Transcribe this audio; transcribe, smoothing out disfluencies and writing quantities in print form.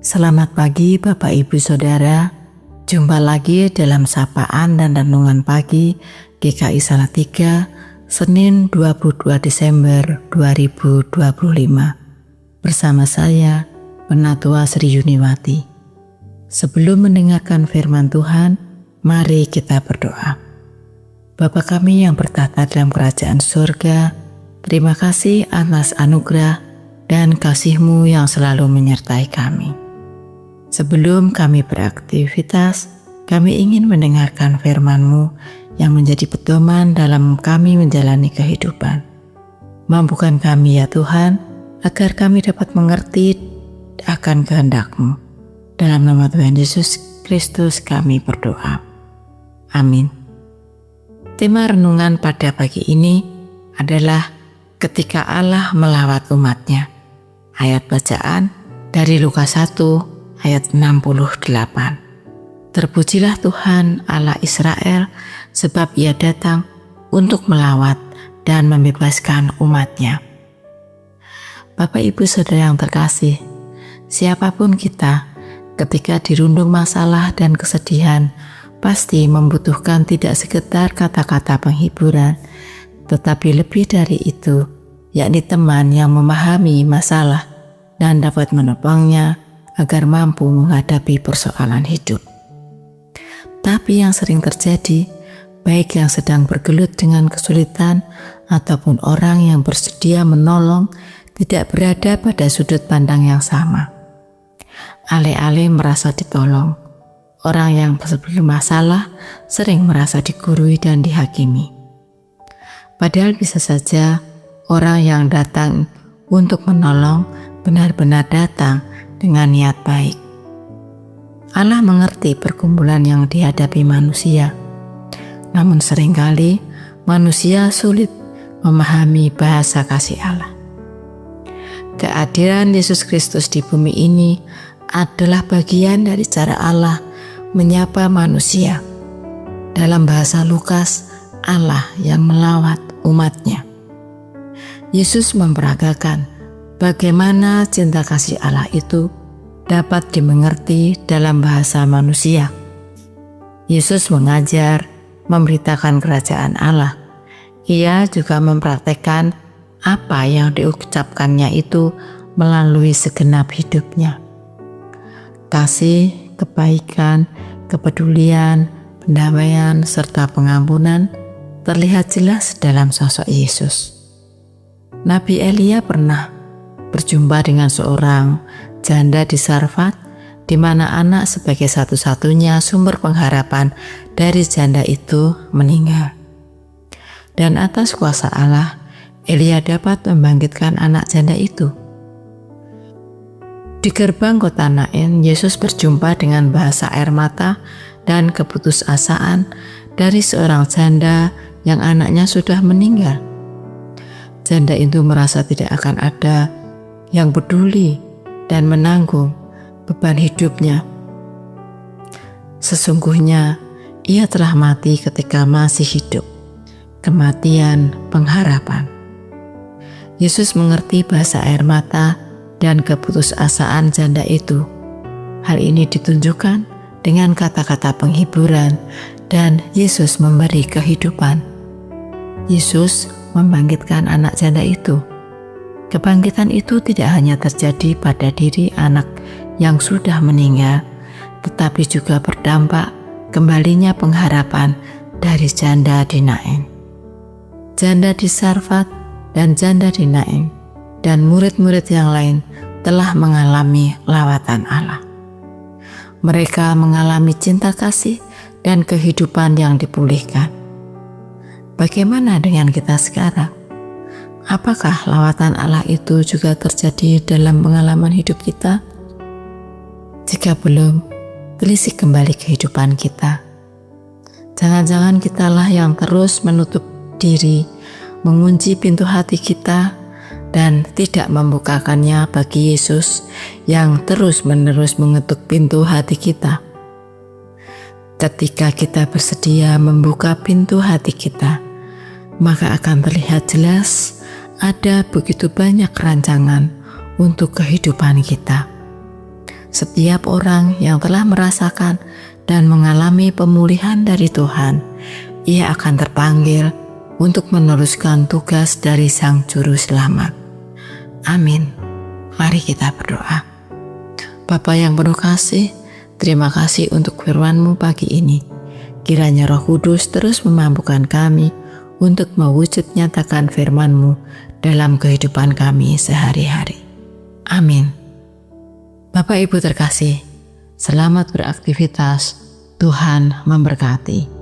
Selamat pagi Bapak Ibu Saudara. Jumpa lagi dalam sapaan dan renungan pagi GKI Salatiga, Senin 22 Desember 2025. Bersama saya, Penatua Sri Yuniwati. Sebelum mendengarkan firman Tuhan, mari kita berdoa. Bapa kami yang bertahta dalam kerajaan surga, terima kasih atas anugerah dan kasih-Mu yang selalu menyertai kami. Sebelum kami beraktivitas, kami ingin mendengarkan firman-Mu yang menjadi pedoman dalam kami menjalani kehidupan. Mampukan kami ya Tuhan, agar kami dapat mengerti akan kehendak-Mu. Dalam nama Tuhan Yesus Kristus kami berdoa. Amin. Tema renungan pada pagi ini adalah ketika Allah melawat umat-Nya. Ayat bacaan dari Lukas 1 ayat 68. Terpujilah Tuhan Allah Israel, sebab Ia datang untuk melawat dan membebaskan umat-Nya. Bapak Ibu Saudara yang terkasih, siapapun kita ketika dirundung masalah dan kesedihan pasti membutuhkan tidak sekedar kata-kata penghiburan, tetapi lebih dari itu, yakni teman yang memahami masalah dan dapat menopangnya agar mampu menghadapi persoalan hidup. Tapi yang sering terjadi, baik yang sedang bergelut dengan kesulitan ataupun orang yang bersedia menolong, tidak berada pada sudut pandang yang sama. Alih-alih merasa ditolong, orang yang sebelum masalah sering merasa digurui dan dihakimi. Padahal bisa saja orang yang datang untuk menolong benar-benar datang dengan niat baik. Allah mengerti pergumulan yang dihadapi manusia, namun seringkali manusia sulit memahami bahasa kasih Allah. Kehadiran Yesus Kristus di bumi ini adalah bagian dari cara Allah menyapa manusia. Dalam bahasa Lukas, Allah yang melawat umat-Nya. Yesus memperagakan bagaimana cinta kasih Allah itu dapat dimengerti dalam bahasa manusia. Yesus mengajar, memberitakan kerajaan Allah. Ia juga mempraktekkan apa yang diucapkannya itu melalui segenap hidupnya. Kasih, kebaikan, kepedulian, pendamaian, serta pengampunan terlihat jelas dalam sosok Yesus. Nabi Elia pernah berjumpa dengan seorang janda di Sarfat, di mana anak sebagai satu-satunya sumber pengharapan dari janda itu meninggal. Dan atas kuasa Allah, Elia dapat membangkitkan anak janda itu. Di gerbang kota Nain, Yesus berjumpa dengan bahasa air mata dan keputusasaan dari seorang janda yang anaknya sudah meninggal. Janda itu merasa tidak akan ada yang peduli dan menanggung beban hidupnya. Sesungguhnya ia telah mati ketika masih hidup. Kematian pengharapan. Yesus mengerti bahasa air mata dan keputusasaan janda itu. Hal ini ditunjukkan dengan kata-kata penghiburan dan Yesus memberi kehidupan. Yesus membangkitkan anak janda itu. Kebangkitan itu tidak hanya terjadi pada diri anak yang sudah meninggal, tetapi juga berdampak kembalinya pengharapan dari janda di Nain. Janda di Sarfat dan janda di Nain dan murid-murid yang lain telah mengalami lawatan Allah. Mereka mengalami cinta kasih dan kehidupan yang dipulihkan. Bagaimana dengan kita sekarang? Apakah lawatan Allah itu juga terjadi dalam pengalaman hidup kita? Jika belum, telisik kembali kehidupan kita. Jangan-jangan kitalah yang terus menutup diri, mengunci pintu hati kita, dan tidak membukakannya bagi Yesus yang terus-menerus mengetuk pintu hati kita. Ketika kita bersedia membuka pintu hati kita, maka akan terlihat jelas ada begitu banyak rancangan untuk kehidupan kita. Setiap orang yang telah merasakan dan mengalami pemulihan dari Tuhan, ia akan terpanggil untuk meneruskan tugas dari Sang Juru Selamat. Amin. Mari kita berdoa. Bapa yang penuh kasih, terima kasih untuk firman-Mu pagi ini. Kiranya Roh Kudus terus memampukan kami untuk mewujud nyatakan firman-Mu dalam kehidupan kami sehari-hari. Amin. Bapak Ibu terkasih, selamat beraktivitas. Tuhan memberkati.